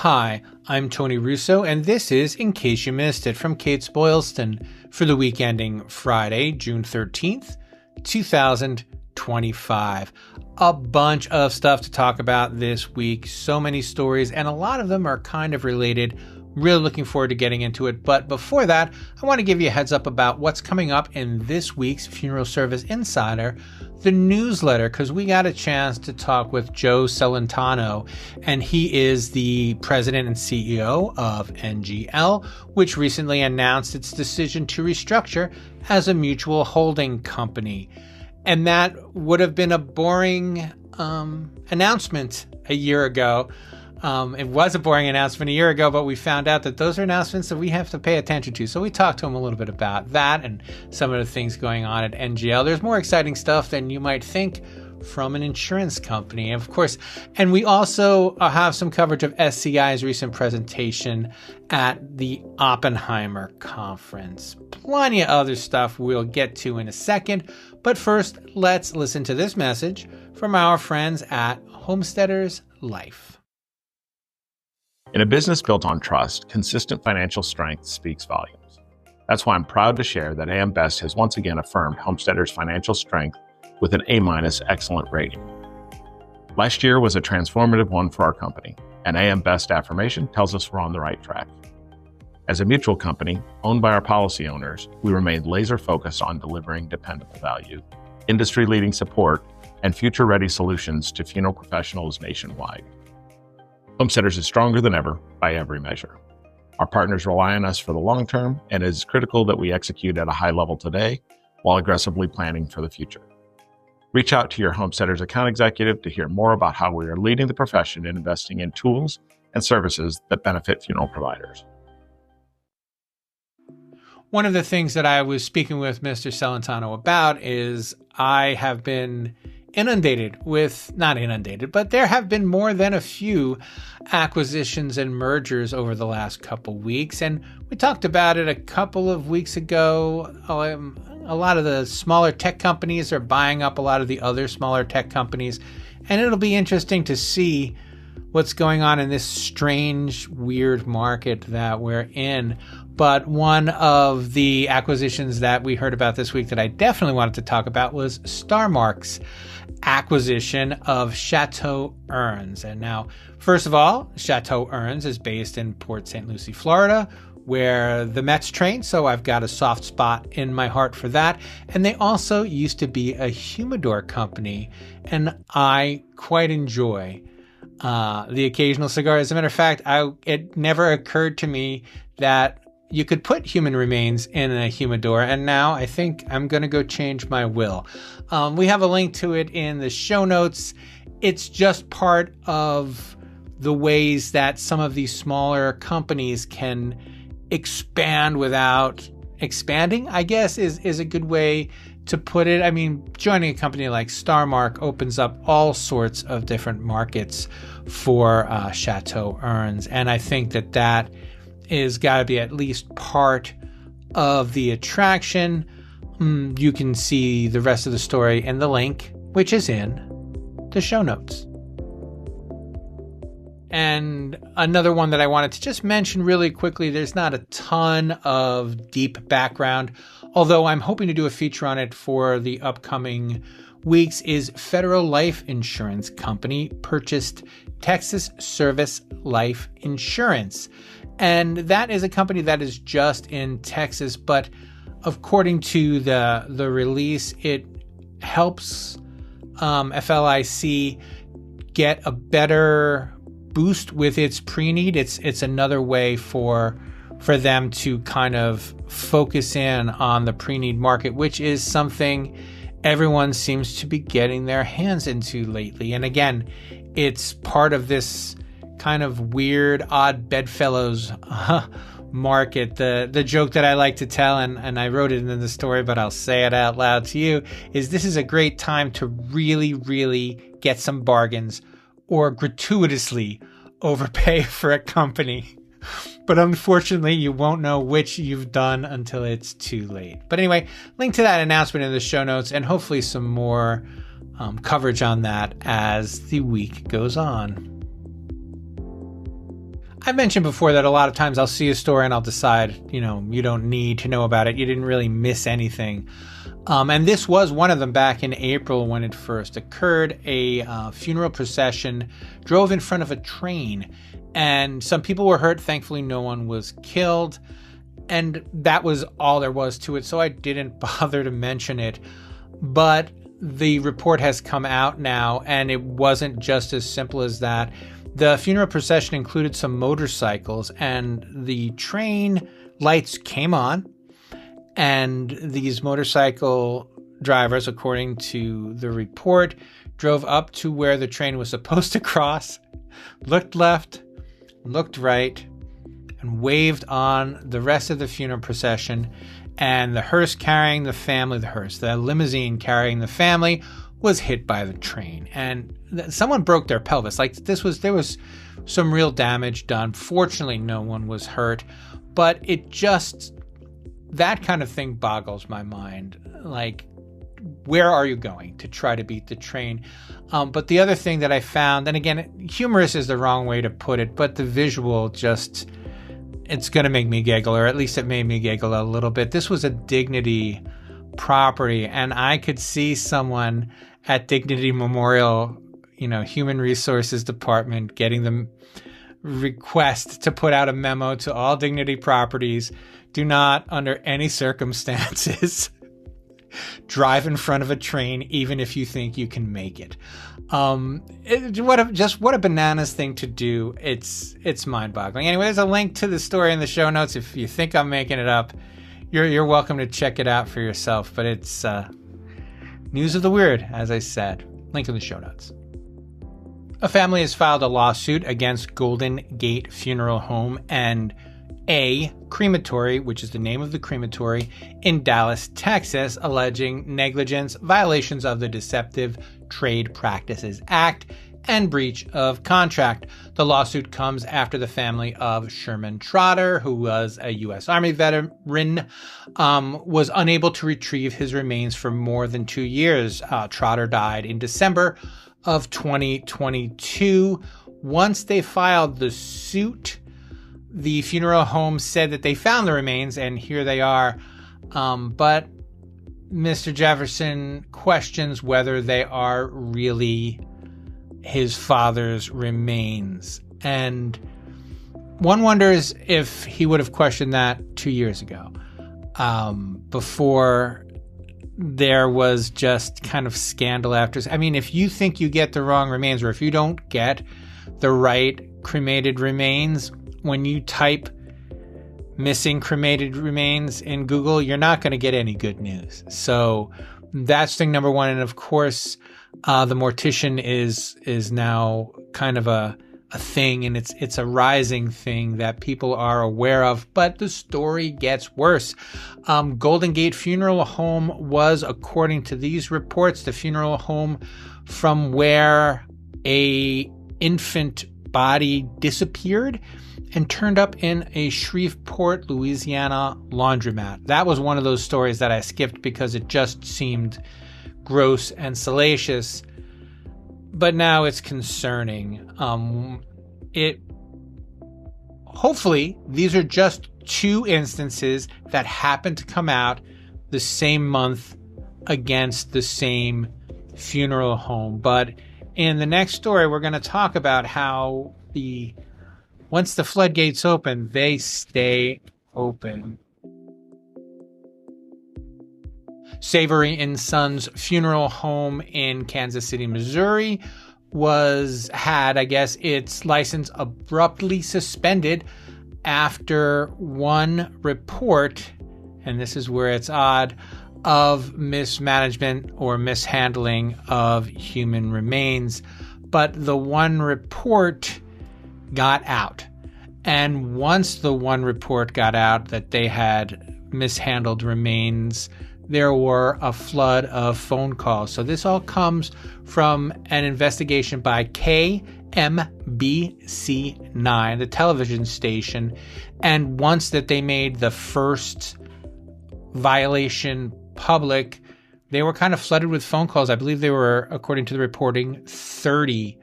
Hi, I'm Tony Russo, and this is In Case You Missed It from Kates-Boylston for the week ending Friday, June 13th, 2025. A bunch of stuff to talk about this week, so many stories, and a lot of them are kind of related. Really looking forward to getting into it. But before that, I want to give you a heads up about what's coming up in this week's Funeral Service Insider, the newsletter, because we got a chance to talk with Joe Celentano, and he is the president and CEO of NGL, which recently announced its decision to restructure as a mutual holding company. And that would have been a boring announcement a year ago. It was a boring announcement a year ago, but we found out that those are announcements that we have to pay attention to. So we talked to him a little bit about that and some of the things going on at NGL. There's more exciting stuff than you might think from an insurance company, of course. And we also have some coverage of SCI's recent presentation at the Oppenheimer conference. Plenty of other stuff we'll get to in a second. But first, let's listen to this message from our friends at Homesteaders Life. In a business built on trust, consistent financial strength speaks volumes. That's why I'm proud to share that AM Best has once again affirmed Homesteaders' financial strength with an A- excellent rating. Last year was a transformative one for our company, and AM Best affirmation tells us we're on the right track. As a mutual company owned by our policy owners, we remain laser focused on delivering dependable value, industry-leading support, and future-ready solutions to funeral professionals nationwide. Homesteaders is stronger than ever by every measure. Our partners rely on us for the long term, and it is critical that we execute at a high level today while aggressively planning for the future. Reach out to your Homesteaders account executive to hear more about how we are leading the profession in investing in tools and services that benefit funeral providers. One of the things that I was speaking with Mr. Celentano about is I have been not inundated, but there have been more than a few acquisitions and mergers over the last couple weeks. And we talked about it a couple of weeks ago. A lot of the smaller tech companies are buying up a lot of the other smaller tech companies. And it'll be interesting to see what's going on in this strange, weird market that we're in. But one of the acquisitions that we heard about this week that I definitely wanted to talk about was Starmark's acquisition of Chateau Ernst. And now, first of all, Chateau Ernst is based in Port St. Lucie, Florida, where the Mets train, so I've got a soft spot in my heart for that. And they also used to be a humidor company, and I quite enjoy the occasional cigar. As a matter of fact, it never occurred to me that you could put human remains in a humidor, and now I think I'm going to go change my will. We have a link to it in the show notes. It's just part of the ways that some of these smaller companies can expand without expanding, I guess, is a good way to put it. I mean, joining a company like Starmark opens up all sorts of different markets for Chateau Ernst, and I think that is got to be at least part of the attraction. You can see the rest of the story in the link, which is in the show notes. And another one that I wanted to just mention really quickly, there's not a ton of deep background, although I'm hoping to do a feature on it for the upcoming weeks, is Federal Life Insurance Company purchased Texas Service Life Insurance. And that is a company that is just in Texas, but according to the release, it helps FLIC get a better boost with its pre-need. It's another way for them to kind of focus in on the pre-need market, which is something everyone seems to be getting their hands into lately. And again, it's part of this kind of weird, odd bedfellows market. The joke that I like to tell, and I wrote it in the story, but I'll say it out loud to you, is this is a great time to really, really get some bargains or gratuitously overpay for a company. But unfortunately, you won't know which you've done until it's too late. But anyway, link to that announcement in the show notes, and hopefully some more coverage on that as the week goes on. I mentioned before that a lot of times I'll see a story and I'll decide, you don't need to know about it. You didn't really miss anything. And this was one of them back in April when it first occurred. A funeral procession drove in front of a train, and some people were hurt. Thankfully, no one was killed. And that was all there was to it, so I didn't bother to mention it. But the report has come out now, and it wasn't just as simple as that. The funeral procession included some motorcycles, and the train lights came on, and these motorcycle drivers, according to the report, drove up to where the train was supposed to cross, looked left, looked right, and waved on the rest of the funeral procession. And the hearse carrying the family, the limousine carrying the family, was hit by the train. And someone broke their pelvis. There was some real damage done. Fortunately, no one was hurt. But that kind of thing boggles my mind. Where are you going to try to beat the train? But the other thing that I found, and again, humorous is the wrong way to put it, but the visual it's going to make me giggle, or at least it made me giggle a little bit. This was a Dignity property, and I could see someone at Dignity Memorial, Human Resources Department, getting the request to put out a memo to all Dignity properties: do not, under any circumstances, drive in front of a train, even if you think you can make it. What a bananas thing to do. It's mind-boggling. Anyway, there's a link to the story in the show notes. If you think I'm making it up, you're welcome to check it out for yourself. But it's news of the weird, as I said. Link in the show notes. A family has filed a lawsuit against Golden Gate Funeral Home and A Crematory, which is the name of the crematory, in Dallas, Texas, alleging negligence, violations of the Deceptive Trade Practices Act, and breach of contract. The lawsuit comes after the family of Sherman Trotter, who was a U.S. Army veteran, was unable to retrieve his remains for more than 2 years. Trotter died in December of 2022. Once they filed the suit, the funeral home said that they found the remains, and here they are. But Mr. Jefferson questions whether they are really his father's remains. And one wonders if he would have questioned that 2 years ago, before there was just kind of scandal after. I mean, if you think you get the wrong remains, or if you don't get the right cremated remains, when you type missing cremated remains in Google, you're not going to get any good news. So that's thing number one. And of course, the mortician is now kind of a thing, and it's a rising thing that people are aware of. But the story gets worse. Golden Gate Funeral Home was, according to these reports, the funeral home from where a infant body disappeared and turned up in a Shreveport, Louisiana laundromat. That was one of those stories that I skipped because it just seemed gross and salacious. But now it's concerning. Hopefully, these are just 2 instances that happen to come out the same month against the same funeral home. But in the next story, we're going to talk about how once the floodgates open, they stay open. Savory & Sons Funeral Home in Kansas City, Missouri had, I guess, its license abruptly suspended after one report, and this is where it's odd, of mismanagement or mishandling of human remains. But the one report got out. And once the one report got out that they had mishandled remains, there were a flood of phone calls. So this all comes from an investigation by KMBC9, the television station. And once that they made the first violation public, they were kind of flooded with phone calls. I believe they were, according to the reporting, 30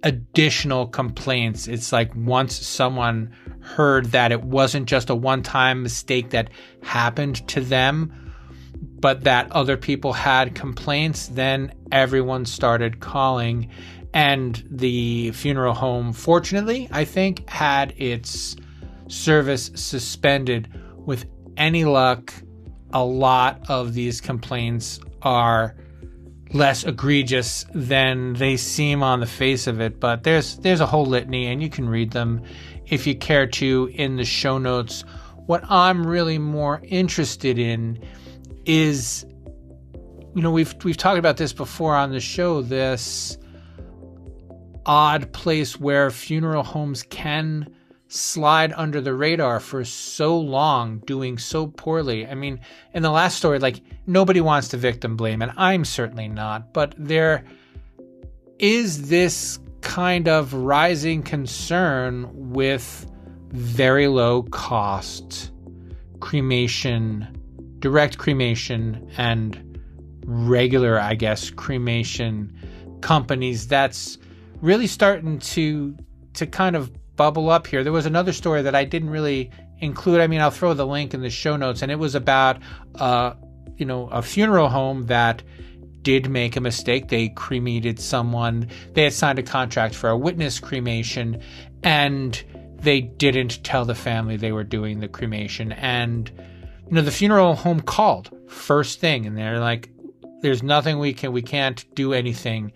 additional complaints. It's like once someone heard that it wasn't just a one-time mistake that happened to them, but that other people had complaints, then everyone started calling. And the funeral home, fortunately, I think, had its service suspended. With any luck, a lot of these complaints are less egregious than they seem on the face of it, but there's a whole litany, and you can read them if you care to in the show notes. What I'm really more interested in is, we've talked about this before on the show, this odd place where funeral homes can slide under the radar for so long, doing so poorly. I mean, in the last story, like, nobody wants to victim blame, and I'm certainly not, but there is this kind of rising concern with very low cost cremation, direct cremation, and regular, I guess, cremation companies. That's really starting to kind of bubble up here. There was another story that I didn't really include. I mean, I'll throw the link in the show notes, and it was about a funeral home that did make a mistake. They cremated someone. They had signed a contract for a witness cremation, and they didn't tell the family they were doing the cremation. And the funeral home called first thing, and they're like, "There's nothing we can't do anything,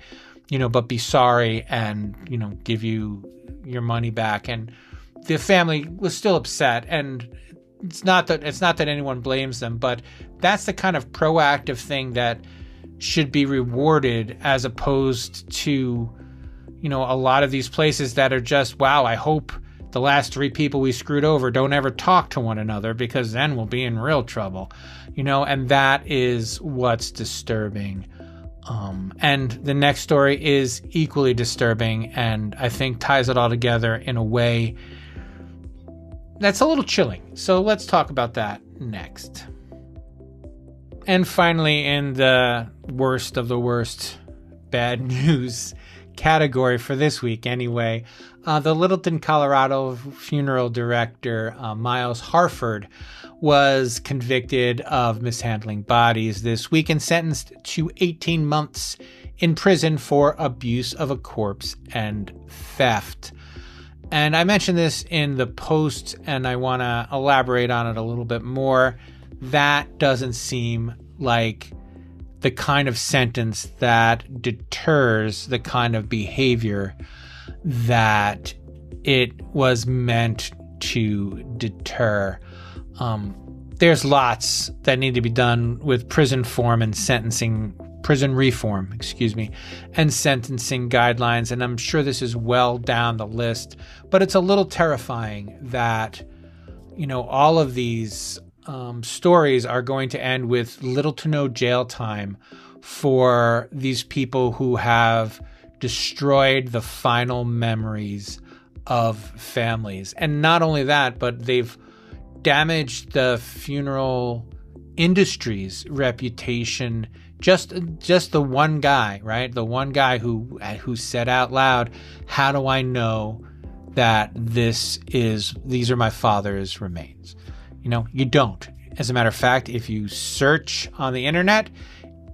but be sorry and give you your money back." And the family was still upset, and it's not that anyone blames them, but that's the kind of proactive thing that should be rewarded, as opposed to a lot of these places that are just, wow, I hope the last 3 people we screwed over don't ever talk to one another, because then we'll be in real trouble, and that is what's disturbing. And the next story is equally disturbing, and I think ties it all together in a way that's a little chilling. So let's talk about that next. And finally, in the worst of the worst bad news category for this week anyway, the Littleton, Colorado funeral director, Miles Harford, was convicted of mishandling bodies this week and sentenced to 18 months in prison for abuse of a corpse and theft. And I mentioned this in the post, and I want to elaborate on it a little bit more. That doesn't seem like the kind of sentence that deters the kind of behavior that it was meant to deter. There's lots that need to be done with prison reform, and sentencing guidelines, and I'm sure this is well down the list, but it's a little terrifying that, all of these stories are going to end with little to no jail time for these people who have destroyed the final memories of families. And not only that, but they've damaged the funeral industry's reputation. Just the one guy, right? The one guy who said out loud, "How do I know that these are my father's remains?" You don't. As a matter of fact, if you search on the internet,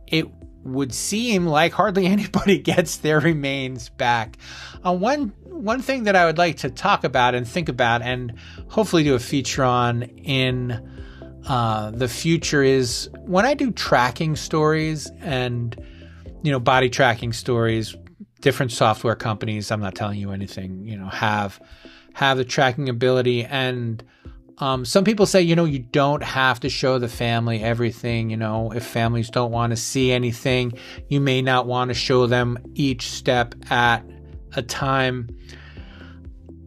it would seem like hardly anybody gets their remains back. One thing that I would like to talk about and think about, and hopefully do a feature on in the future, is when I do tracking stories and body tracking stories, different software companies, I'm not telling you anything, have the tracking ability. And some people say, you don't have to show the family everything. If families don't want to see anything, you may not want to show them each step at a time.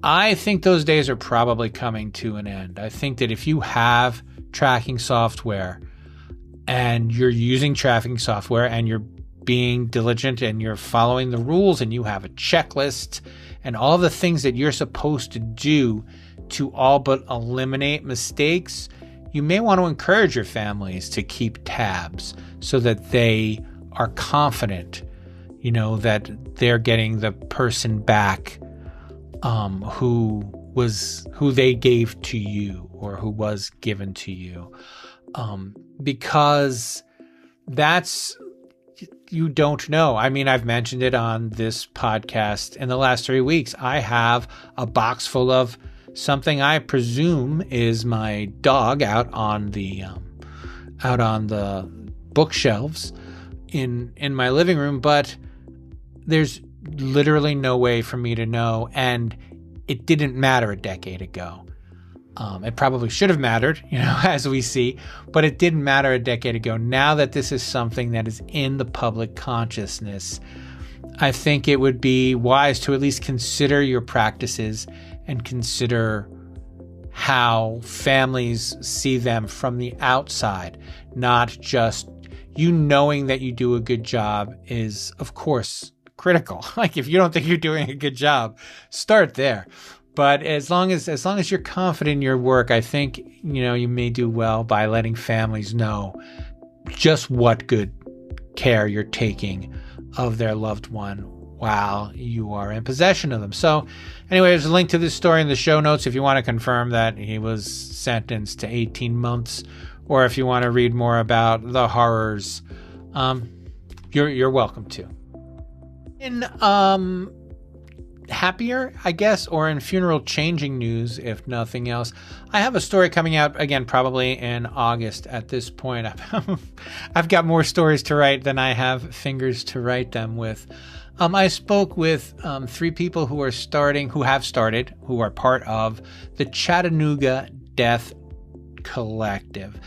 I think those days are probably coming to an end. I think that if you have tracking software and you're using tracking software and you're being diligent and you're following the rules and you have a checklist and all the things that you're supposed to do to all but eliminate mistakes, you may want to encourage your families to keep tabs so that they are confident, that they're getting the person back who they gave to you or who was given to you. Because that's, you don't know. I mean, I've mentioned it on this podcast in the last 3 weeks. I have a box full of something I presume is my dog out on the bookshelves in my living room, but there's literally no way for me to know, and it didn't matter a decade ago. It probably should have mattered, as we see, but it didn't matter a decade ago. Now that this is something that is in the public consciousness, I think it would be wise to at least consider your practices and consider how families see them from the outside, not just you knowing that you do a good job is, of course, critical. Like, if you don't think you're doing a good job, start there. But as long as you're confident in your work, I think, you may do well by letting families know just what good care you're taking of their loved one while you are in possession of them. So anyway, there's a link to this story in the show notes if you want to confirm that he was sentenced to 18 months, or if you want to read more about the horrors, you're welcome to. In happier, I guess, or in funeral changing news, if nothing else, I have a story coming out again, probably in August at this point. I've got more stories to write than I have fingers to write them with. I spoke with 3 people who have started, who are part of the Chattanooga Death Collective.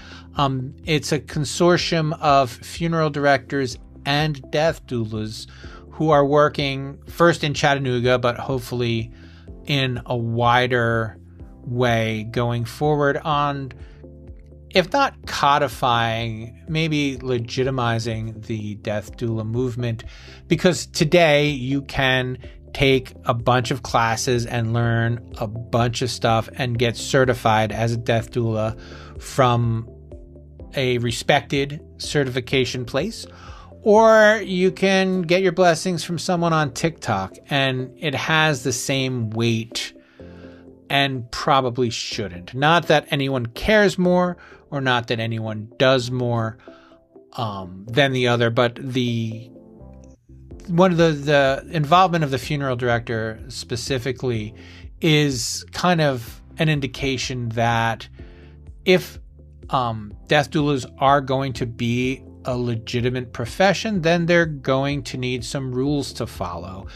It's a consortium of funeral directors and death doulas who are working first in Chattanooga, but hopefully in a wider way going forward on, if not codifying, maybe legitimizing the death doula movement. Because today you can take a bunch of classes and learn a bunch of stuff and get certified as a death doula from a respected certification place. Or you can get your blessings from someone on TikTok, and it has the same weight and probably shouldn't. Not that anyone cares more or not that anyone does more than the other, but the involvement of the funeral director specifically is kind of an indication that if death doulas are going to be a legitimate profession, then they're going to need some rules to follow.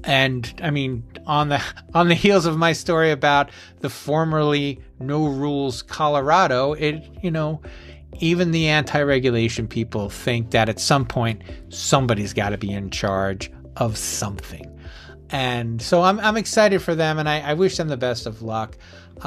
And I mean, on the heels of my story about the formerly no rules Colorado, even the anti-regulation people think that at some point somebody's got to be in charge of something. And so I'm excited for them, and I wish them the best of luck.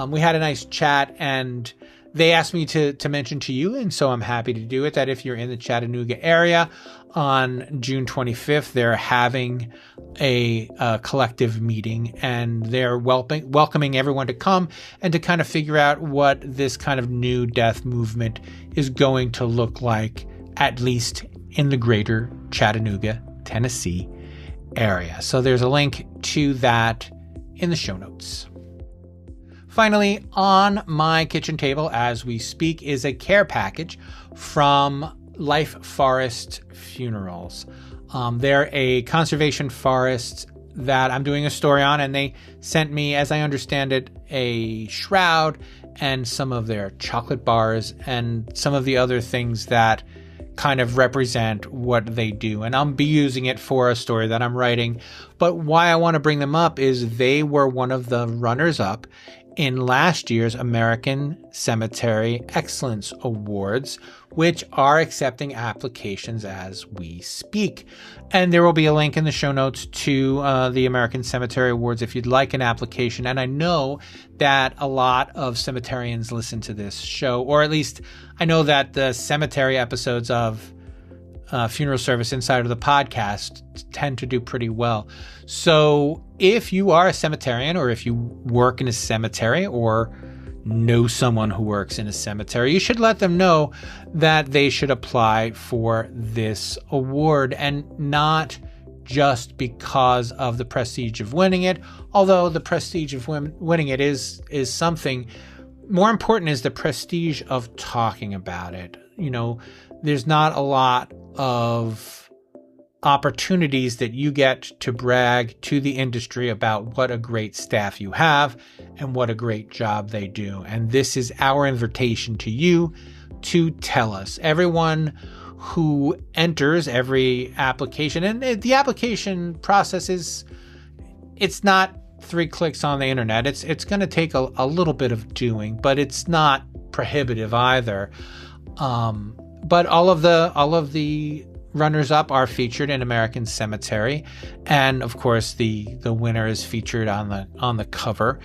We had a nice chat, and they asked me to mention to you, and so I'm happy to do it, that if you're in the Chattanooga area on June 25th, they're having a collective meeting, and they're welcoming everyone to come and to kind of figure out what this kind of new death movement is going to look like, at least in the greater Chattanooga, Tennessee area. So there's a link to that in the show notes. Finally, on my kitchen table as we speak is a care package from Life Forest Funerals. They're a conservation forest that I'm doing a story on, and they sent me, as I understand it, a shroud and some of their chocolate bars and some of the other things that kind of represent what they do. And I'll be using it for a story that I'm writing. But why I want to bring them up is they were one of the runners-up in last year's American Cemetery Excellence Awards, which are accepting applications as we speak. And there will be a link in the show notes to the American Cemetery Awards if you'd like an application. And I know that a lot of cemeterians listen to this show, or at least I know that the cemetery episodes of Funeral Service Insider, the podcast, tend to do pretty well. So if you are a cemeterian, or if you work in a cemetery or know someone who works in a cemetery, you should let them know that they should apply for this award, and not just because of the prestige of winning it, although the prestige of winning it is something. More important is the prestige of talking about it. You know, there's not a lot of opportunities that you get to brag to the industry about what a great staff you have and what a great job they do. And this is our invitation to you to tell us. Everyone who enters every application, and the application process it's not 3 clicks on the internet. It's going to take a little bit of doing, but it's not prohibitive either. But all of the runners up are featured in American Cemetery, and of course the winner is featured on the cover,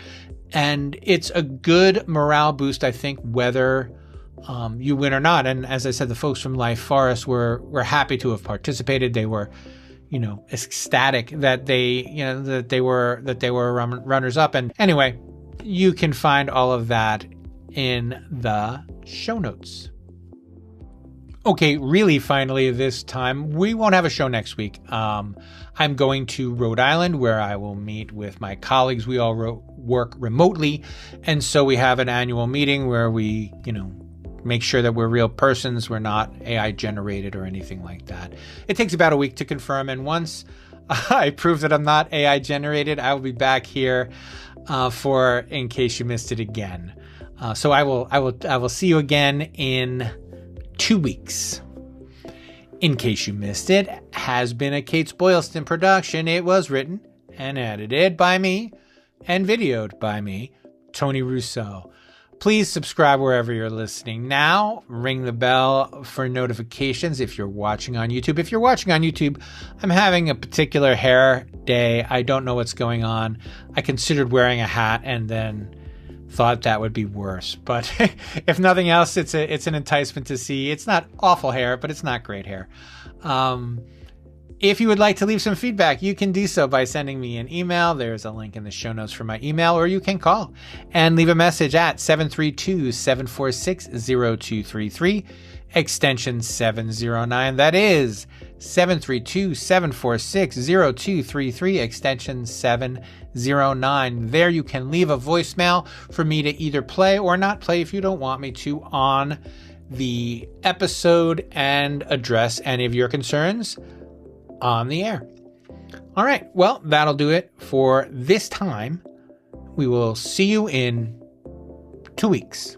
and it's a good morale boost, I think, whether you win or not. And as I said, the folks from Life Forest were happy to have participated. They were, ecstatic that they were runners up. And anyway, you can find all of that in the show notes. Okay, really, finally, this time, we won't have a show next week. I'm going to Rhode Island, where I will meet with my colleagues. We all work remotely, and so we have an annual meeting where we, make sure that we're real persons. We're not AI generated or anything like that. It takes about a week to confirm, and once I prove that I'm not AI generated, I will be back here for In Case You Missed It again. So I will see you again in 2 weeks. In Case You Missed It has been a Kates-Boylston production. It was written and edited by me and videoed by me, Tony Rousseau. Please subscribe wherever you're listening now. Ring the bell for notifications if you're watching on YouTube. If you're watching on YouTube, I'm having a particular hair day. I don't know what's going on. I considered wearing a hat and then thought that would be worse. But if nothing else, it's an enticement to see. It's not awful hair, but it's not great hair. If you would like to leave some feedback, you can do so by sending me an email. There's a link in the show notes for my email, or you can call and leave a message at 732-746-0233, extension 709. That is 732-746-0233, extension 709. There you can leave a voicemail for me to either play or not play if you don't want me to on the episode, and address any of your concerns on the air. All right. Well, that'll do it for this time. We will see you in 2 weeks.